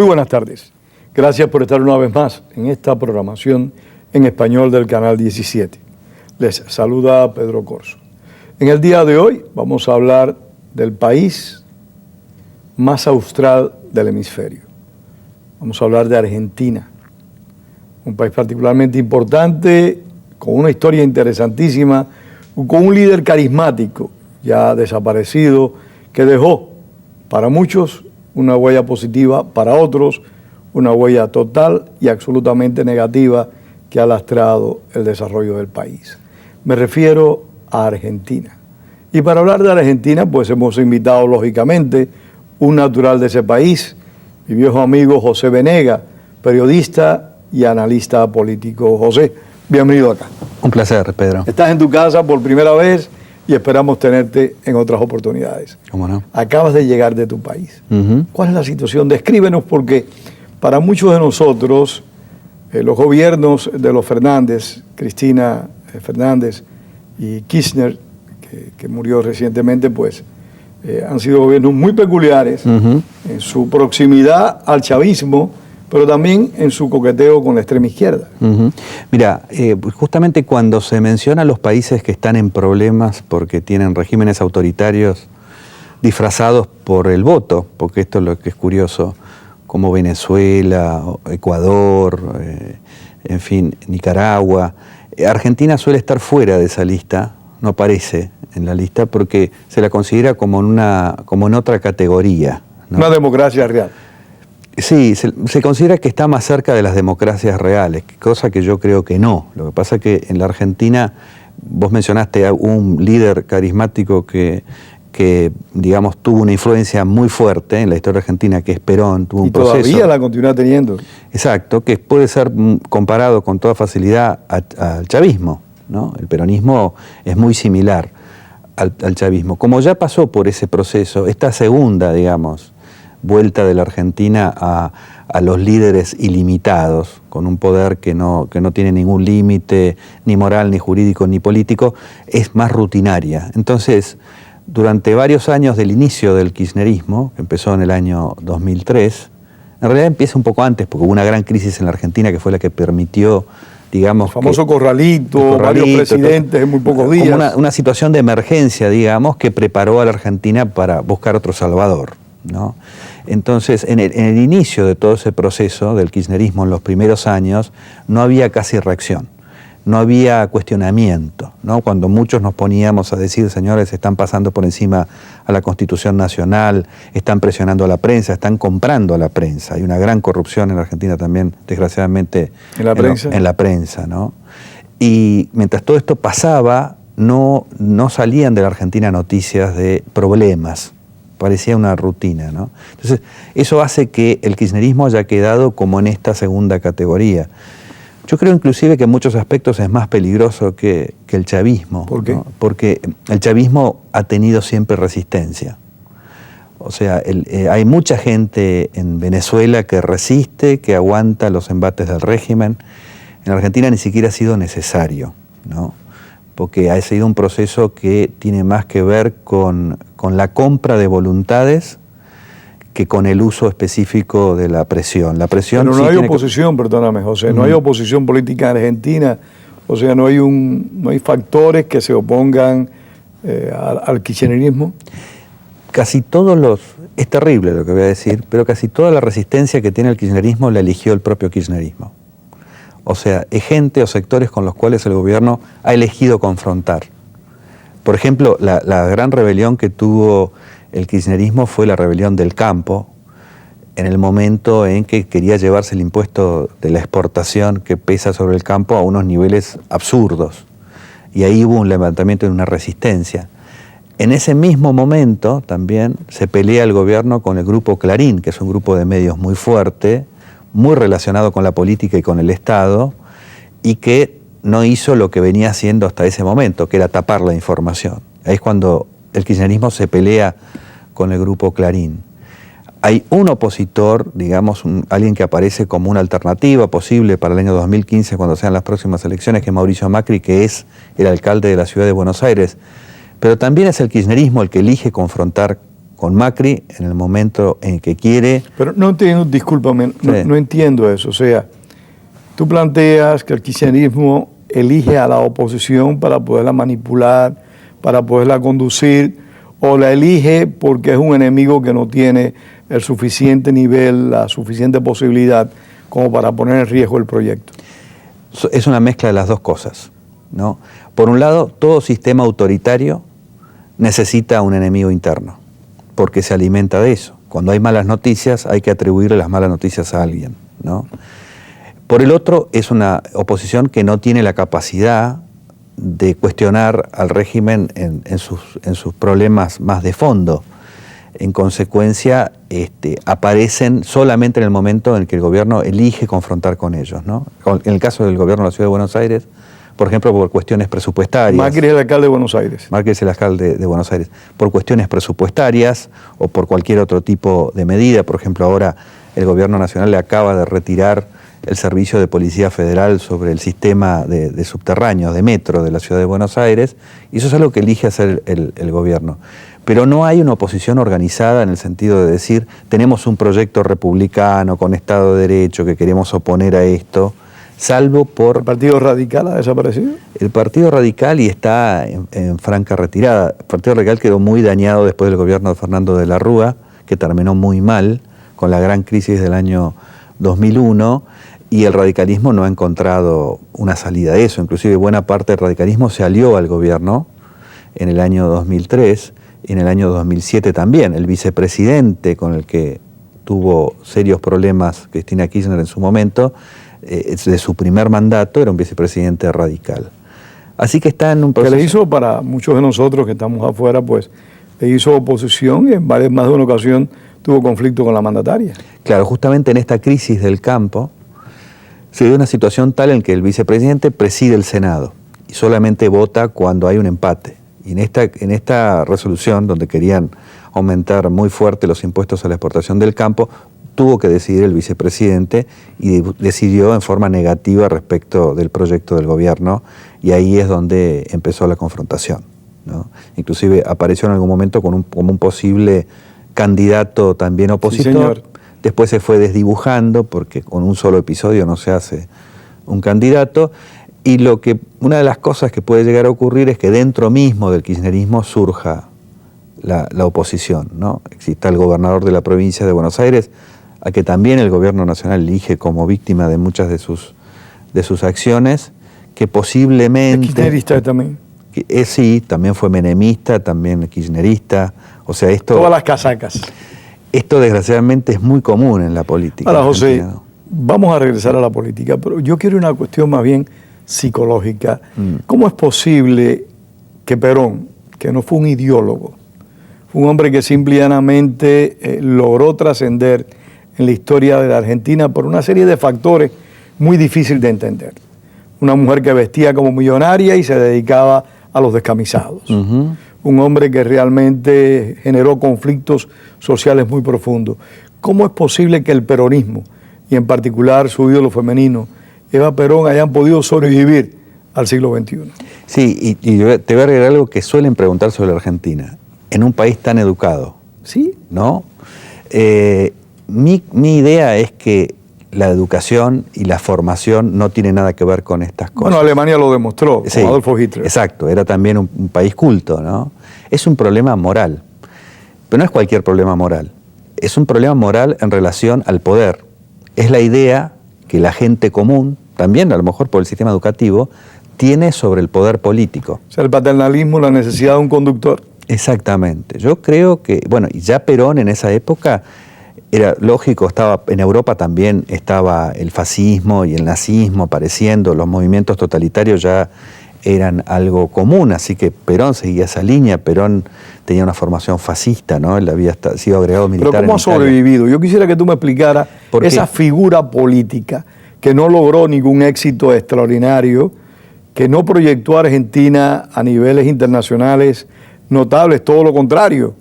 Muy buenas tardes. Gracias por estar una vez más en esta programación en español del Canal 17. Les saluda Pedro Corzo. En el día de hoy vamos a hablar del país más austral del hemisferio. Vamos a hablar de Argentina, un país particularmente importante, con una historia interesantísima, con un líder carismático ya desaparecido, que dejó para muchos una huella positiva, para otros una huella total y absolutamente negativa que ha lastrado el desarrollo del país. Me refiero a Argentina. Y para hablar de Argentina, pues hemos invitado lógicamente un natural de ese país, mi viejo amigo José Venega, periodista y analista político. José, bienvenido acá. Un placer, Pedro. Estás en tu casa por primera vez y esperamos tenerte en otras oportunidades. ¿Cómo no? Acabas de llegar de tu país. ¿Cuál es la situación? Descríbenos, porque para muchos de nosotros, los gobiernos de los Fernández, Cristina Fernández y Kirchner, que murió recientemente, pues han sido gobiernos muy peculiares en su proximidad al chavismo, pero también en su coqueteo con la extrema izquierda. Mira, justamente cuando se menciona los países que están en problemas porque tienen regímenes autoritarios disfrazados por el voto, porque esto es lo que es curioso, como Venezuela, Ecuador, en fin, Nicaragua, Argentina suele estar fuera de esa lista, no aparece en la lista porque se la considera como en otra categoría, ¿no? Una democracia real. Sí, se considera que está más cerca de las democracias reales, cosa que yo creo que no. Lo que pasa es que en la Argentina, vos mencionaste a un líder carismático que digamos, tuvo una influencia muy fuerte en la historia argentina, que es Perón, tuvo un proceso. Y todavía la continúa teniendo. Exacto, que puede ser comparado con toda facilidad al chavismo, ¿no? El peronismo es muy similar al chavismo. Como ya pasó por ese proceso, esta segunda, digamos, vuelta de la Argentina a los líderes ilimitados, con un poder que no tiene ningún límite, ni moral, ni jurídico, ni político, es más rutinaria. Entonces, durante varios años del inicio del kirchnerismo, que empezó en el año 2003, en realidad empieza un poco antes, porque hubo una gran crisis en la Argentina que fue la que permitió, digamos... El famoso corralito, varios presidentes en muy pocos días. Como una situación de emergencia, digamos, que preparó a la Argentina para buscar otro salvador, ¿no? Entonces, en el inicio de todo ese proceso del kirchnerismo, en los primeros años, no había casi reacción, no había cuestionamiento, ¿no? Cuando muchos nos poníamos a decir, señores, están pasando por encima a la Constitución Nacional, están presionando a la prensa, están comprando a la prensa. Hay una gran corrupción en la Argentina también, desgraciadamente, en la prensa, ¿no? Y mientras todo esto pasaba, no salían de la Argentina noticias de problemas. Parecía una rutina, ¿no? Entonces, eso hace que el kirchnerismo haya quedado como en esta segunda categoría. Yo creo inclusive que en muchos aspectos es más peligroso que el chavismo. ¿Por qué? ¿No? Porque el chavismo ha tenido siempre resistencia. O sea, hay mucha gente en Venezuela que resiste, que aguanta los embates del régimen. En Argentina ni siquiera ha sido necesario, ¿no? Porque ha sido un proceso que tiene más que ver con la compra de voluntades que con el uso específico de la presión. La presión. Pero no hay oposición, perdóname, José, no hay oposición política en Argentina, o sea, no hay factores que se opongan al kirchnerismo. Casi es terrible lo que voy a decir, pero casi toda la resistencia que tiene el kirchnerismo la eligió el propio kirchnerismo. O sea, es gente o sectores con los cuales el gobierno ha elegido confrontar. Por ejemplo, la gran rebelión que tuvo el kirchnerismo fue la rebelión del campo, en el momento en que quería llevarse el impuesto de la exportación que pesa sobre el campo a unos niveles absurdos. Y ahí hubo un levantamiento de una resistencia. En ese mismo momento también se pelea el gobierno con el grupo Clarín, que es un grupo de medios muy fuerte, muy relacionado con la política y con el Estado, y que no hizo lo que venía haciendo hasta ese momento, que era tapar la información. Ahí es cuando el kirchnerismo se pelea con el grupo Clarín. Hay un opositor, digamos, alguien que aparece como una alternativa posible para el año 2015, cuando sean las próximas elecciones, que es Mauricio Macri, que es el alcalde de la ciudad de Buenos Aires. Pero también es el kirchnerismo el que elige confrontar con Macri en el momento en que quiere. Pero no entiendo, discúlpame, no entiendo eso. O sea, tú planteas que el kirchnerismo elige a la oposición para poderla manipular, para poderla conducir, o la elige porque es un enemigo que no tiene el suficiente nivel, la suficiente posibilidad como para poner en riesgo el proyecto. Es una mezcla de las dos cosas, ¿no? Por un lado, todo sistema autoritario necesita un enemigo interno, porque se alimenta de eso. Cuando hay malas noticias, hay que atribuirle las malas noticias a alguien, ¿no? Por el otro, es una oposición que no tiene la capacidad de cuestionar al régimen en sus problemas más de fondo. En consecuencia, aparecen solamente en el momento en que el gobierno elige confrontar con ellos, ¿no? En el caso del gobierno de la Ciudad de Buenos Aires, por ejemplo, por cuestiones presupuestarias. Macri es el alcalde de Buenos Aires. Macri es el alcalde de Buenos Aires. Por cuestiones presupuestarias o por cualquier otro tipo de medida. Por ejemplo, ahora el gobierno nacional le acaba de retirar el servicio de Policía Federal sobre el sistema de subterráneos, de metro de la Ciudad de Buenos Aires, y eso es algo que elige hacer el gobierno. Pero no hay una oposición organizada en el sentido de decir, tenemos un proyecto republicano con Estado de Derecho que queremos oponer a esto, salvo por... ¿El Partido Radical ha desaparecido? El Partido Radical y está en franca retirada. El Partido Radical quedó muy dañado después del gobierno de Fernando de la Rúa, que terminó muy mal con la gran crisis del año 2001, y el radicalismo no ha encontrado una salida de eso. Inclusive buena parte del radicalismo se alió al gobierno en el año 2003 y en el año 2007 también. El vicepresidente con el que tuvo serios problemas Cristina Kirchner en su momento, de su primer mandato, era un vicepresidente radical. Así que está en un proceso... Que le hizo, para muchos de nosotros que estamos afuera, pues le hizo oposición y en más de una ocasión tuvo conflicto con la mandataria. Claro, justamente en esta crisis del campo se dio una situación tal en que el vicepresidente preside el Senado y solamente vota cuando hay un empate. Y en esta resolución, donde querían aumentar muy fuerte los impuestos a la exportación del campo, tuvo que decidir el vicepresidente y decidió en forma negativa respecto del proyecto del gobierno, y ahí es donde empezó la confrontación, ¿no? Inclusive apareció en algún momento como un posible candidato también opositor. Sí, señor. Después se fue desdibujando porque con un solo episodio no se hace un candidato, y una de las cosas que puede llegar a ocurrir es que dentro mismo del kirchnerismo surja la oposición, ¿no? Existe el gobernador de la provincia de Buenos Aires, a que también el gobierno nacional elige como víctima de muchas de sus acciones, que posiblemente... ¿Es kirchnerista también? Sí, también fue menemista, también kirchnerista, o sea, esto... Todas las casacas. Esto desgraciadamente es muy común en la política. Ahora, José, vamos a regresar a la política, pero yo quiero una cuestión más bien psicológica. ¿Cómo es posible que Perón, que no fue un ideólogo, fue un hombre que simple y llanamente logró trascender en la historia de la Argentina por una serie de factores muy difíciles de entender? Una mujer que vestía como millonaria y se dedicaba a los descamisados. Un hombre que realmente generó conflictos sociales muy profundos. ¿Cómo es posible que el peronismo, y en particular su ídolo femenino, Eva Perón, hayan podido sobrevivir al siglo XXI? Sí, y yo te voy a agregar algo que suelen preguntar sobre la Argentina. En un país tan educado, ¿sí? ¿No? Mi idea es que la educación y la formación no tienen nada que ver con estas cosas. Bueno, Alemania lo demostró, sí, con Adolfo Hitler. Exacto, era también un país culto, ¿no? Es un problema moral, pero no es cualquier problema moral. Es un problema moral en relación al poder. Es la idea que la gente común, también a lo mejor por el sistema educativo, tiene sobre el poder político. O sea, el paternalismo, la necesidad de un conductor. Exactamente. Yo creo que, bueno, y ya Perón en esa época... Era lógico, en Europa también estaba el fascismo y el nazismo apareciendo, los movimientos totalitarios ya eran algo común, así que Perón seguía esa línea. Perón tenía una formación fascista, ¿no? Él había sido agregado militar. Pero ¿cómo ha sobrevivido? Yo quisiera que tú me explicaras esa figura política que no logró ningún éxito extraordinario, que no proyectó a Argentina a niveles internacionales notables, todo lo contrario.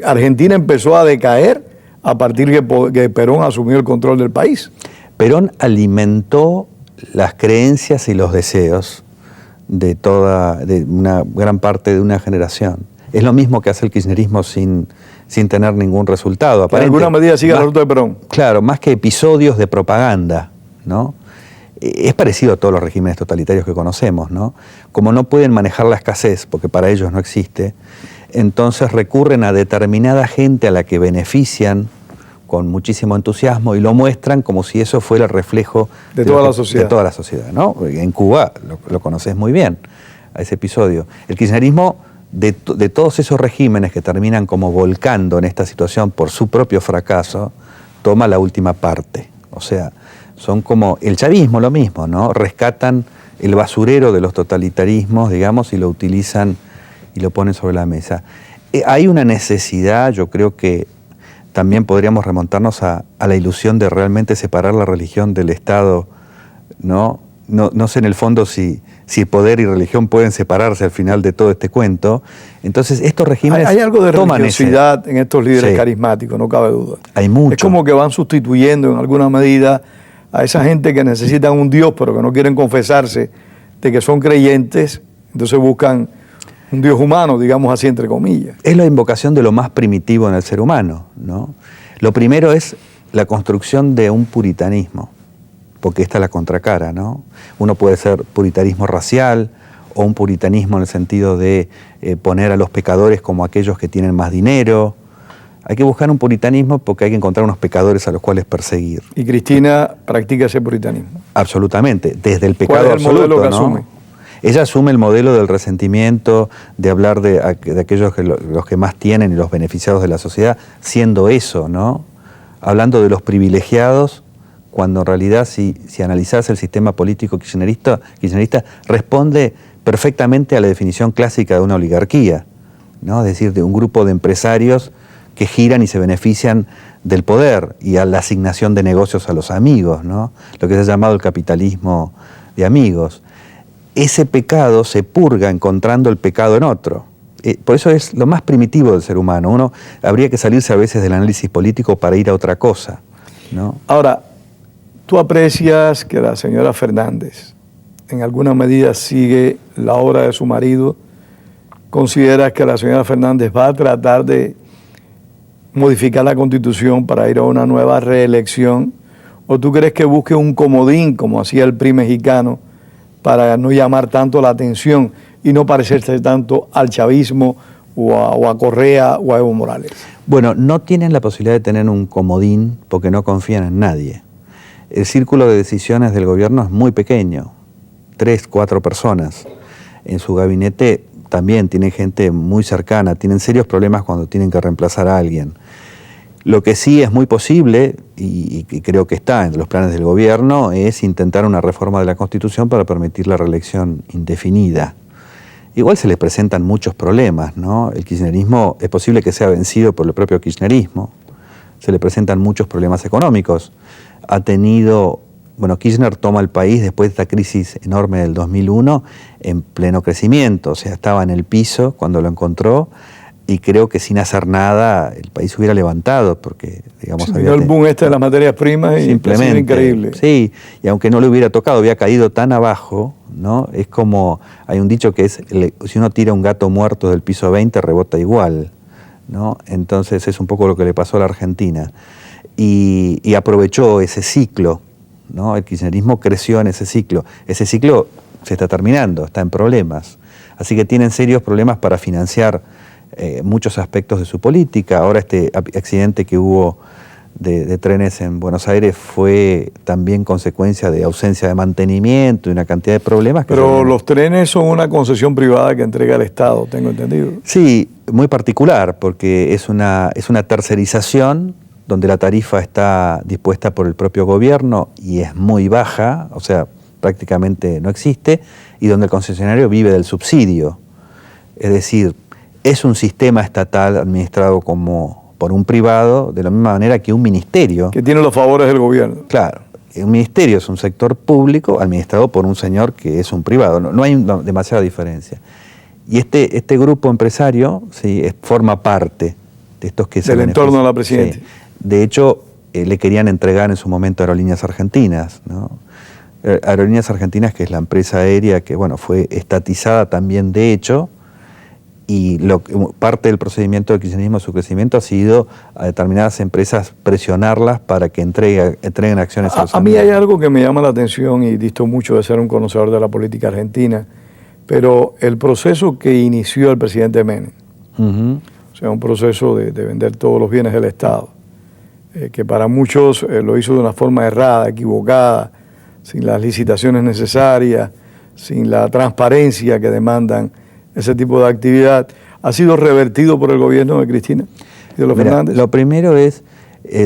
Argentina empezó a decaer a partir de que Perón asumió el control del país. Perón alimentó las creencias y los deseos de una gran parte de una generación. Es lo mismo que hace el kirchnerismo sin tener ningún resultado. En alguna medida sigue la ruta de Perón. Claro, más que episodios de propaganda, ¿no? Es parecido a todos los regímenes totalitarios que conocemos, ¿no? Como no pueden manejar la escasez, porque para ellos no existe, entonces recurren a determinada gente a la que benefician con muchísimo entusiasmo y lo muestran como si eso fuera el reflejo de toda la sociedad. De toda la sociedad, ¿no? En Cuba lo conoces muy bien, a ese episodio. El kirchnerismo, de todos esos regímenes que terminan como volcando en esta situación por su propio fracaso, toma la última parte. O sea, son como el chavismo, lo mismo, ¿no? Rescatan el basurero de los totalitarismos, digamos, y lo utilizan y lo ponen sobre la mesa. Hay una necesidad, yo creo que también podríamos remontarnos a la ilusión de realmente separar la religión del Estado, ¿no? No sé en el fondo si poder y religión pueden separarse al final de todo este cuento. Entonces estos regímenes hay algo de religiosidad en estos líderes carismáticos, no cabe duda. Hay mucho. Es como que van sustituyendo en alguna medida a esa gente que necesitan un Dios pero que no quieren confesarse de que son creyentes, entonces buscan un Dios humano, digamos así, entre comillas. Es la invocación de lo más primitivo en el ser humano, ¿no? Lo primero es la construcción de un puritanismo, porque esta es la contracara, ¿no? Uno puede ser puritanismo racial o un puritanismo en el sentido de poner a los pecadores como aquellos que tienen más dinero. Hay que buscar un puritanismo porque hay que encontrar unos pecadores a los cuales perseguir. Y Cristina practica ese puritanismo. Absolutamente, desde el pecado ¿Cuál es el absoluto, modelo que ¿no? asume? Ella asume el modelo del resentimiento, de hablar de aquellos los que más tienen y los beneficiados de la sociedad, siendo eso, ¿no? Hablando de los privilegiados, cuando en realidad si analizás el sistema político kirchnerista responde perfectamente a la definición clásica de una oligarquía, ¿no? Es decir, de un grupo de empresarios que giran y se benefician del poder y a la asignación de negocios a los amigos, ¿no? Lo que se ha llamado el capitalismo de amigos. Ese pecado se purga encontrando el pecado en otro. Por eso es lo más primitivo del ser humano. Uno habría que salirse a veces del análisis político para ir a otra cosa, ¿no? Ahora, ¿tú aprecias que la señora Fernández en alguna medida sigue la obra de su marido? ¿Consideras que la señora Fernández va a tratar de modificar la Constitución para ir a una nueva reelección? ¿O tú crees que busque un comodín, como hacía el PRI mexicano, para no llamar tanto la atención y no parecerse tanto al chavismo o a Correa o a Evo Morales? Bueno, no tienen la posibilidad de tener un comodín porque no confían en nadie. El círculo de decisiones del gobierno es muy pequeño, 3, 4 personas. En su gabinete también tienen gente muy cercana, tienen serios problemas cuando tienen que reemplazar a alguien. Lo que sí es muy posible, y creo que está en los planes del gobierno, es intentar una reforma de la Constitución para permitir la reelección indefinida. Igual se les presentan muchos problemas, ¿no? El kirchnerismo es posible que sea vencido por el propio kirchnerismo. Se le presentan muchos problemas económicos. Kirchner toma el país después de esta crisis enorme del 2001 en pleno crecimiento, o sea, estaba en el piso cuando lo encontró y creo que sin hacer nada el país hubiera levantado porque, digamos, había el boom de las materias primas y simplemente, increíble. Sí, y aunque no le hubiera tocado, había caído tan abajo, ¿no? Es como, hay un dicho que es, si uno tira un gato muerto del piso 20, rebota igual, ¿no? Entonces es un poco lo que le pasó a la Argentina. Y aprovechó ese ciclo, ¿no? El kirchnerismo creció en ese ciclo. Ese ciclo se está terminando, está en problemas. Así que tienen serios problemas para financiar muchos aspectos de su política. Ahora este accidente que hubo de trenes en Buenos Aires fue también consecuencia de ausencia de mantenimiento y una cantidad de problemas. Pero los trenes son una concesión privada que entrega el Estado, tengo entendido. Sí, muy particular, porque es una tercerización donde la tarifa está dispuesta por el propio gobierno y es muy baja, o sea, prácticamente no existe, y donde el concesionario vive del subsidio. Es decir, es un sistema estatal administrado como por un privado, de la misma manera que un ministerio. Que tiene los favores del gobierno. Claro, un ministerio es un sector público administrado por un señor que es un privado, no hay demasiada diferencia. Y este grupo empresario forma parte de estos que se del benefician. entorno de la presidenta. Sí. De hecho, le querían entregar en su momento Aerolíneas Argentinas, ¿no? Aerolíneas Argentinas, que es la empresa aérea que fue estatizada también de hecho, Y parte del procedimiento del kirchnerismo, su crecimiento, ha sido a determinadas empresas presionarlas para que entreguen acciones a los A mí hay algo que me llama la atención, y disto mucho de ser un conocedor de la política argentina, pero el proceso que inició el presidente Menem, o sea, un proceso de vender todos los bienes del Estado, que para muchos lo hizo de una forma errada, equivocada, sin las licitaciones necesarias, sin la transparencia que demandan ese tipo de actividad, ¿ha sido revertido por el gobierno de Cristina y de los Fernández? Lo primero es,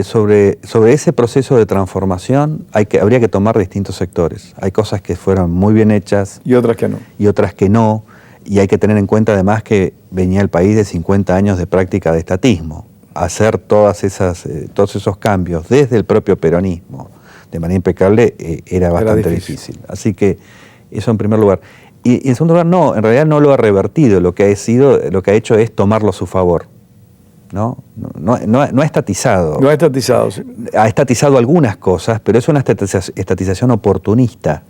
sobre ese proceso de transformación, habría que tomar distintos sectores. Hay cosas que fueron muy bien hechas. Y otras que no. Y otras que no. Y hay que tener en cuenta además que venía el país de 50 años de práctica de estatismo. Hacer todos esos cambios desde el propio peronismo de manera impecable era bastante difícil. Así que eso en primer lugar. Y en segundo lugar, no, en realidad no lo ha revertido, lo que ha hecho es tomarlo a su favor. No ha estatizado. No ha estatizado, sí. Ha estatizado algunas cosas, pero es una estatización oportunista,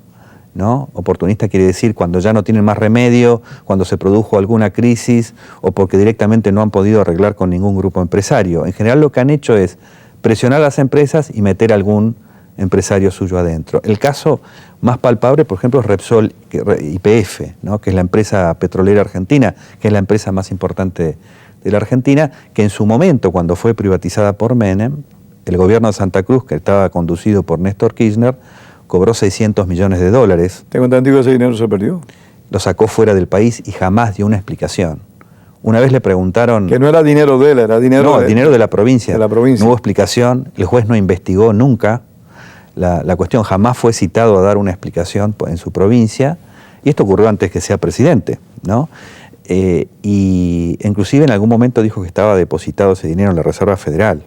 ¿no? Oportunista quiere decir cuando ya no tienen más remedio, cuando se produjo alguna crisis o porque directamente no han podido arreglar con ningún grupo empresario. En general lo que han hecho es presionar a las empresas y meter algún empresario suyo adentro. El caso más palpable, por ejemplo, es Repsol YPF, ¿no? Que es la empresa petrolera argentina, que es la empresa más importante de la Argentina, que en su momento, cuando fue privatizada por Menem, el gobierno de Santa Cruz, que estaba conducido por Néstor Kirchner, cobró $600 millones. Tengo entendido que ese dinero se perdió. Lo sacó fuera del país y jamás dio una explicación. Una vez le preguntaron... Que no era dinero de él, era dinero... No, dinero de la provincia. De la provincia. No hubo explicación, el juez no investigó nunca. La cuestión jamás fue citado a dar una explicación en su provincia, y esto ocurrió antes que sea presidente, ¿no? Y inclusive en algún momento dijo que estaba depositado ese dinero en la Reserva Federal.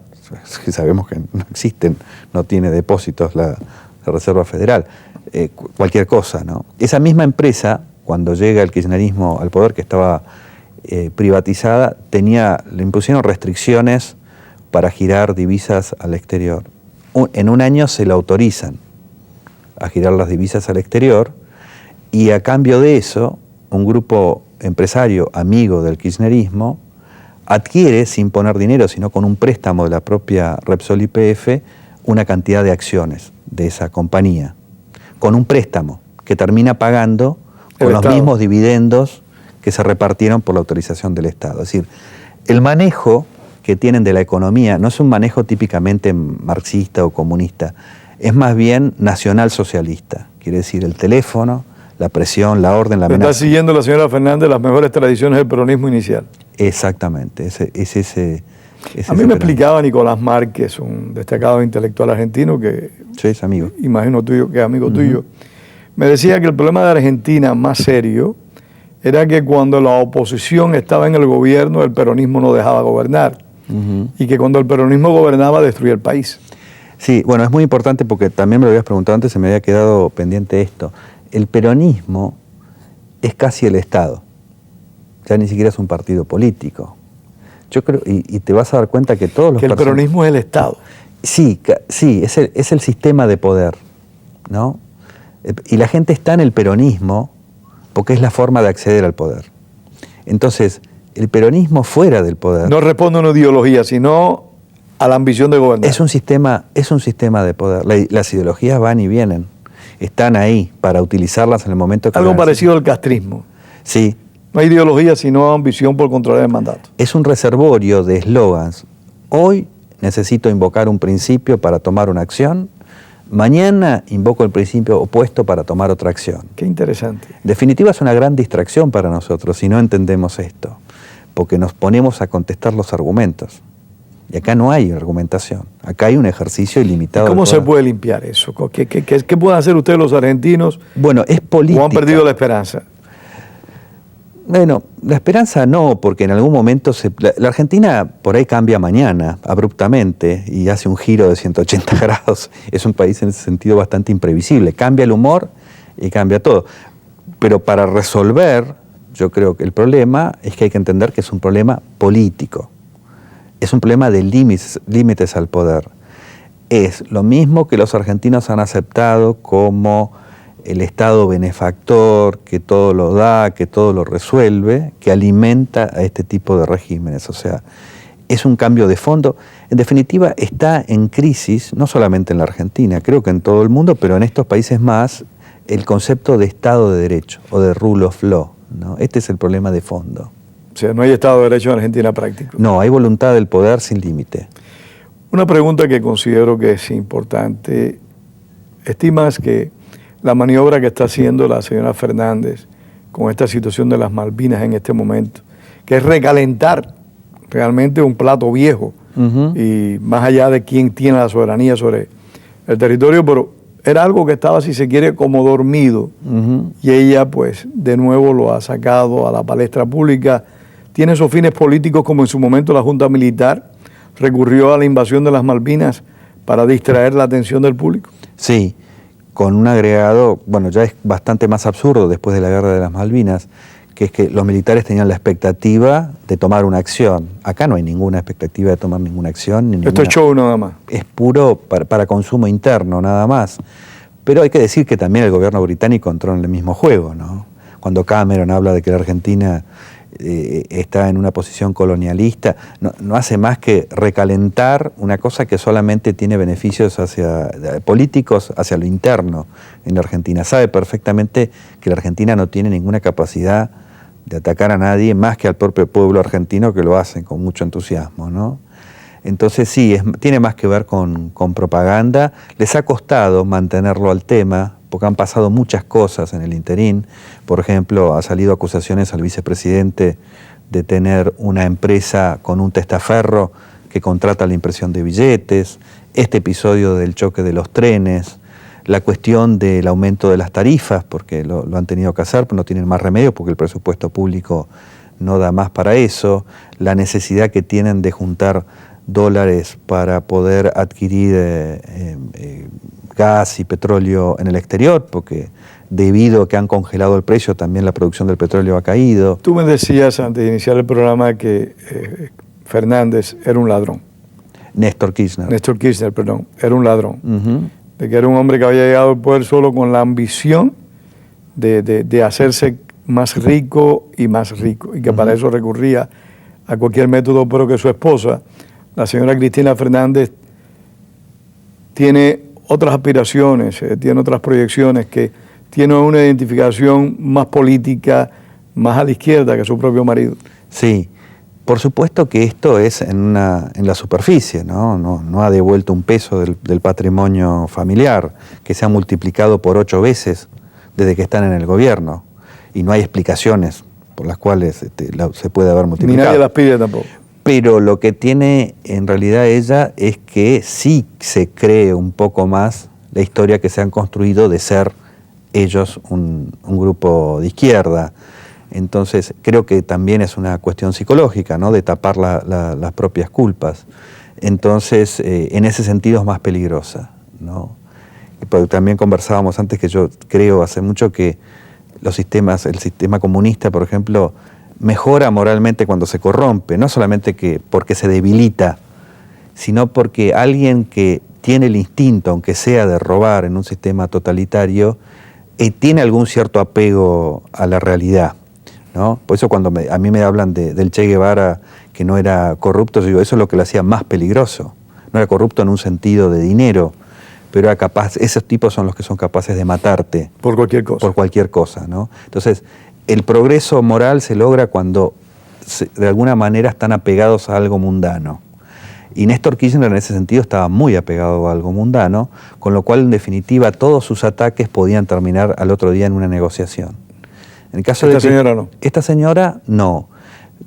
Sabemos que no existen, no tiene depósitos la Reserva Federal. Cualquier cosa, ¿no? Esa misma empresa, cuando llega el kirchnerismo al poder, que estaba privatizada, le impusieron restricciones para girar divisas al exterior. En un año se le autorizan a girar las divisas al exterior, y a cambio de eso, un grupo empresario amigo del kirchnerismo adquiere, sin poner dinero, sino con un préstamo de la propia Repsol YPF, una cantidad de acciones de esa compañía, con un préstamo que termina pagando con los mismos dividendos que se repartieron por la autorización del Estado. Es decir, el manejo que tienen de la economía no es un manejo típicamente marxista o comunista, es más bien nacional socialista. Quiere decir, el teléfono, la presión, la orden, la amenaza. Está siguiendo la señora Fernández las mejores tradiciones del peronismo inicial. Exactamente, A mí me explicaba Nicolás Márquez, un destacado intelectual argentino que sí, es amigo. Imagino tuyo, que es amigo tuyo. Me decía que el problema de Argentina más serio era que cuando la oposición estaba en el gobierno, el peronismo no dejaba gobernar. Y que cuando el peronismo gobernaba, destruía el país. Sí, bueno, es muy importante porque también me lo habías preguntado antes, se me había quedado pendiente esto. El peronismo es casi el Estado. Ya ni siquiera es un partido político. Yo creo, y te vas a dar cuenta que todos los... Que el peronismo es el Estado. Sí, es el sistema de poder, ¿no? Y la gente está en el peronismo porque es la forma de acceder al poder. Entonces, el peronismo fuera del poder... No responde a una ideología, sino a la ambición de gobernar. Es un sistema de poder. Las ideologías van y vienen. Están ahí para utilizarlas en el momento que... Algo parecido al castrismo. Sí. No hay ideología, sino ambición por controlar el mandato. Es un reservorio de eslogans. Hoy necesito invocar un principio para tomar una acción. Mañana invoco el principio opuesto para tomar otra acción. Qué interesante. En definitiva, es una gran distracción para nosotros si no entendemos esto, porque nos ponemos a contestar los argumentos. Y acá no hay argumentación, acá hay un ejercicio ilimitado. ¿Cómo se puede limpiar eso? ¿Qué pueden hacer ustedes los argentinos? Bueno, es política. ¿O han perdido la esperanza? Bueno, la esperanza no, porque en algún momento la Argentina por ahí cambia mañana, abruptamente, y hace un giro de 180 grados. Es un país en ese sentido bastante imprevisible. Cambia el humor y cambia todo. Pero para resolver, yo creo que el problema es que hay que entender que es un problema político. Es un problema de límites al poder. Es lo mismo que los argentinos han aceptado como el Estado benefactor, que todo lo da, que todo lo resuelve, que alimenta a este tipo de regímenes. O sea, es un cambio de fondo. En definitiva, está en crisis, no solamente en la Argentina, creo que en todo el mundo, pero en estos países más, el concepto de Estado de Derecho o de rule of law, ¿no? Este es el problema de fondo. O sea, no hay Estado de Derecho en Argentina práctico. No, hay voluntad del poder sin límite. Una pregunta que considero que es importante. ¿Estimas que la maniobra que está haciendo la señora Fernández con esta situación de las Malvinas en este momento, que es recalentar realmente un plato viejo, y más allá de quién tiene la soberanía sobre el territorio, pero era algo que estaba, si se quiere, como dormido, y ella pues de nuevo lo ha sacado a la palestra pública? Tiene esos fines políticos, como en su momento la Junta Militar recurrió a la invasión de las Malvinas para distraer la atención del público. Sí, con un agregado, bueno, ya es bastante más absurdo después de la guerra de las Malvinas, que es que los militares tenían la expectativa de tomar una acción. Acá no hay ninguna expectativa de tomar ninguna acción. Ni Esto es show nada más. Es puro para consumo interno, nada más. Pero hay que decir que también el gobierno británico entró en el mismo juego, ¿no? Cuando Cameron habla de que la Argentina está en una posición colonialista, no hace más que recalentar una cosa que solamente tiene beneficios políticos hacia lo interno en la Argentina. Sabe perfectamente que la Argentina no tiene ninguna capacidad de atacar a nadie más que al propio pueblo argentino, que lo hacen con mucho entusiasmo, ¿no? Entonces sí, tiene más que ver con propaganda. Les ha costado mantenerlo al tema, porque han pasado muchas cosas en el interín. Por ejemplo, ha salido acusaciones al vicepresidente de tener una empresa con un testaferro que contrata la impresión de billetes, este episodio del choque de los trenes, la cuestión del aumento de las tarifas, porque lo han tenido que hacer, pero no tienen más remedio porque el presupuesto público no da más para eso, la necesidad que tienen de juntar dólares para poder adquirir gas y petróleo en el exterior, porque debido a que han congelado el precio, también la producción del petróleo ha caído. Tú me decías antes de iniciar el programa que Fernández era un ladrón. Néstor Kirchner, perdón, era un ladrón. De que era un hombre que había llegado al poder solo con la ambición de hacerse más rico, y que para eso recurría a cualquier método, pero que su esposa, la señora Cristina Fernández, tiene otras aspiraciones, tiene otras proyecciones, que tiene una identificación más política, más a la izquierda que su propio marido. Sí, por supuesto que esto es en la superficie, ¿no? No ha devuelto un peso del patrimonio familiar, que se ha multiplicado por 8 veces desde que están en el gobierno, y no hay explicaciones por las cuales se puede haber multiplicado. Ni nadie las pide tampoco. Pero lo que tiene en realidad ella es que sí se cree un poco más la historia que se han construido de ser ellos un grupo de izquierda. Entonces creo que también es una cuestión psicológica, ¿no? De tapar las propias culpas. Entonces en ese sentido es más peligrosa, ¿no? Pero también conversábamos antes, que yo creo hace mucho que el sistema comunista, por ejemplo, mejora moralmente cuando se corrompe, no solamente porque se debilita, sino porque alguien que tiene el instinto, aunque sea de robar en un sistema totalitario, tiene algún cierto apego a la realidad, ¿no? Por eso cuando a mí me hablan del Che Guevara, que no era corrupto, yo digo, eso es lo que lo hacía más peligroso. No era corrupto en un sentido de dinero, pero era capaz, esos tipos son los que son capaces de matarte. Por cualquier cosa. Por cualquier cosa, ¿no? Entonces, el progreso moral se logra cuando de alguna manera están apegados a algo mundano. Y Néstor Kirchner en ese sentido estaba muy apegado a algo mundano, con lo cual en definitiva todos sus ataques podían terminar al otro día en una negociación. En el caso ¿Esta señora no? Esta señora no.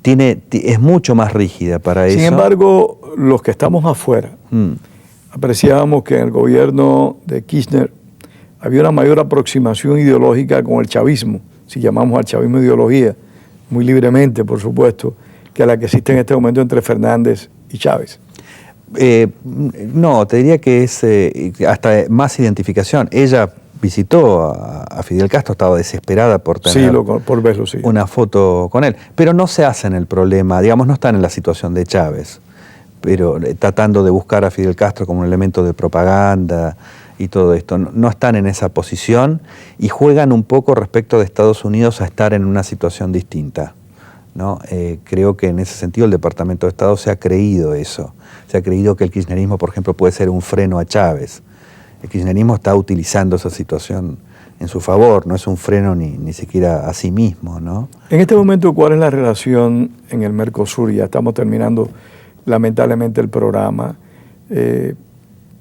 Es mucho más rígida para eso. Sin embargo, los que estamos afuera, apreciábamos que en el gobierno de Kirchner había una mayor aproximación ideológica con el chavismo, si llamamos al chavismo ideología, muy libremente, por supuesto, que la que existe en este momento entre Fernández y Chávez. No, te diría que es hasta más identificación. Ella visitó a Fidel Castro, estaba desesperada por tener por verlo, sí, una foto con él, pero no se hacen el problema, digamos, no están en la situación de Chávez, pero tratando de buscar a Fidel Castro como un elemento de propaganda y todo esto. No están en esa posición y juegan un poco respecto de Estados Unidos a estar en una situación distinta, ¿no? Creo que en ese sentido el Departamento de Estado se ha creído eso. Se ha creído que el kirchnerismo, por ejemplo, puede ser un freno a Chávez. El kirchnerismo está utilizando esa situación en su favor, no es un freno ni siquiera a sí mismo, ¿no? En este momento, ¿cuál es la relación en el Mercosur? Ya estamos terminando lamentablemente el programa.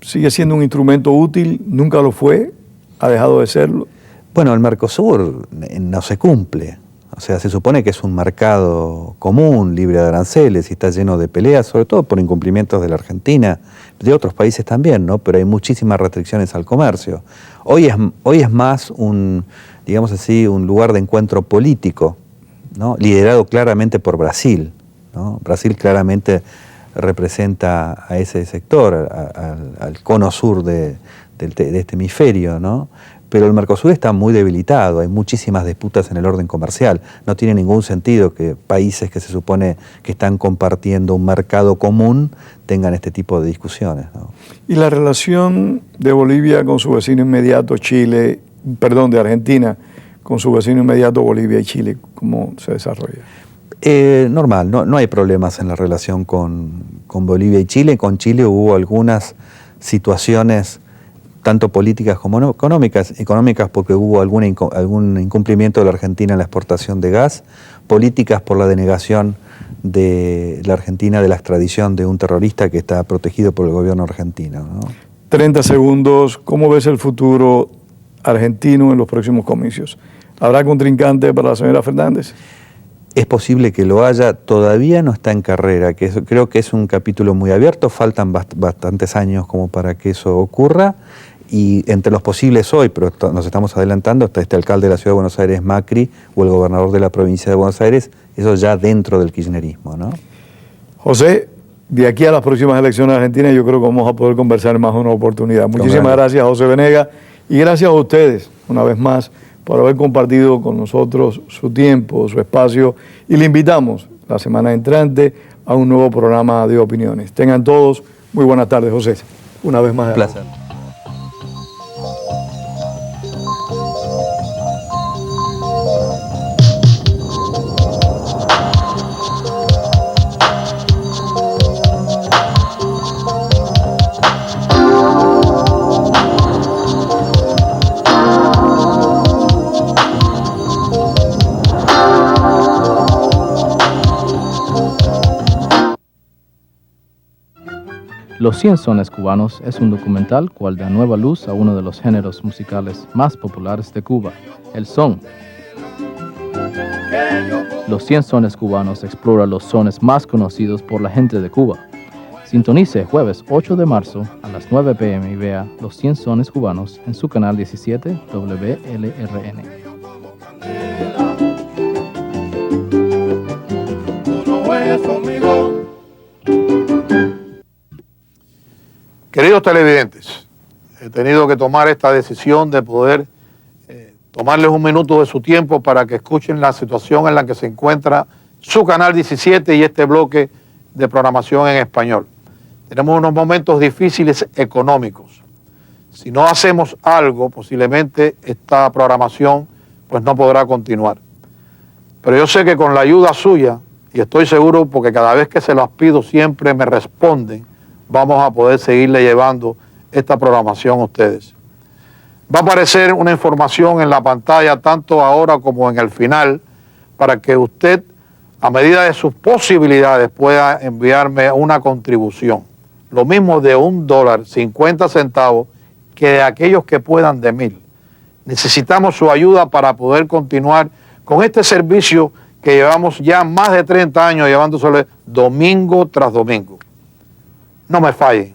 ¿Sigue siendo un instrumento útil? ¿Nunca lo fue? ¿Ha dejado de serlo? Bueno, el Mercosur no se cumple. O sea, se supone que es un mercado común, libre de aranceles, y está lleno de peleas, sobre todo por incumplimientos de la Argentina, de otros países también, ¿no? Pero hay muchísimas restricciones al comercio. Hoy es más digamos así, un lugar de encuentro político, ¿no? Liderado claramente por Brasil, ¿no? Brasil claramente representa a ese sector, al cono sur de este hemisferio, ¿no? Pero el Mercosur está muy debilitado, hay muchísimas disputas en el orden comercial. No tiene ningún sentido que países que se supone que están compartiendo un mercado común tengan este tipo de discusiones, ¿no? ¿Y la relación de Bolivia con su vecino inmediato, de Argentina, con su vecino inmediato, Bolivia y Chile, cómo se desarrolla? Normal, no hay problemas en la relación con Bolivia y Chile. Con Chile hubo algunas situaciones tanto políticas como económicas porque hubo algún incumplimiento de la Argentina en la exportación de gas, políticas por la denegación de la Argentina de la extradición de un terrorista que está protegido por el gobierno argentino, ¿no? 30 segundos, ¿cómo ves el futuro argentino en los próximos comicios? ¿Habrá contrincante para la señora Fernández? Es posible que lo haya, todavía no está en carrera, creo que es un capítulo muy abierto, faltan bastantes años como para que eso ocurra. Y entre los posibles hoy, pero nos estamos adelantando, está este alcalde de la Ciudad de Buenos Aires, Macri, o el gobernador de la provincia de Buenos Aires, eso ya dentro del kirchnerismo, ¿no? José, de aquí a las próximas elecciones argentinas yo creo que vamos a poder conversar más una oportunidad. Muchísimas gracias, José Venegas, y gracias a ustedes, una vez más, por haber compartido con nosotros su tiempo, su espacio, y le invitamos la semana entrante a un nuevo programa de opiniones. Tengan todos muy buenas tardes, José. Una vez más. Un placer. Los 100 sones cubanos es un documental cual da nueva luz a uno de los géneros musicales más populares de Cuba, el son. Los 100 sones cubanos explora los sones más conocidos por la gente de Cuba. Sintonice jueves 8 de marzo a las 9 p.m. y vea Los 100 sones cubanos en su canal 17 WLRN. Queridos televidentes, he tenido que tomar esta decisión de poder tomarles un minuto de su tiempo para que escuchen la situación en la que se encuentra su canal 17 y este bloque de programación en español. Tenemos unos momentos difíciles económicos. Si no hacemos algo, posiblemente esta programación pues no podrá continuar. Pero yo sé que con la ayuda suya, y estoy seguro porque cada vez que se las pido siempre me responden, vamos a poder seguirle llevando esta programación a ustedes. Va a aparecer una información en la pantalla, tanto ahora como en el final, para que usted, a medida de sus posibilidades, pueda enviarme una contribución. Lo mismo de $1.50 que de aquellos que puedan de 1,000. Necesitamos su ayuda para poder continuar con este servicio que llevamos ya más de 30 años llevándosele domingo tras domingo. No me fallen,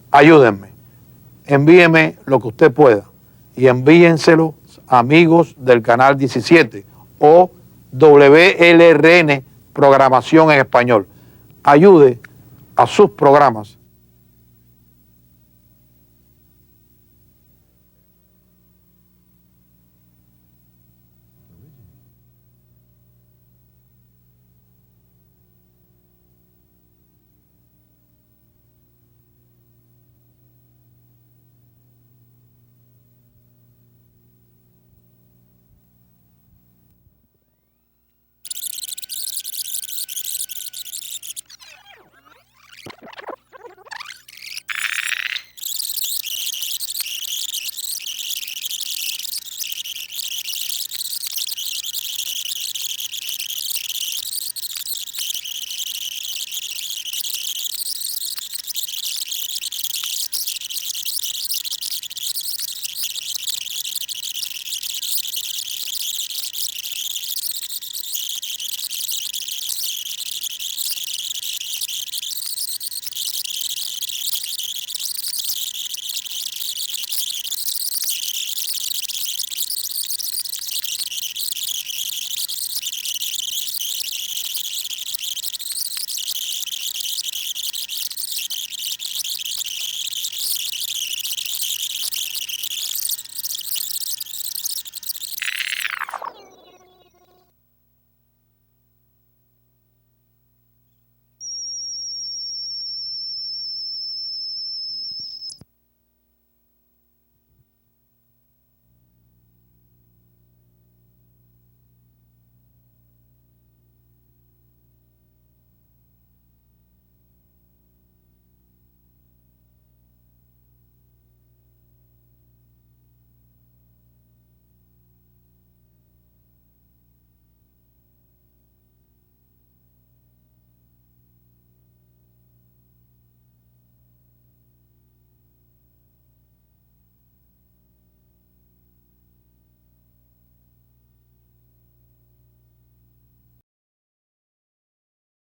ayúdenme, envíeme lo que usted pueda y envíenselo a amigos del canal 17 o WLRN Programación en Español. Ayude a sus programas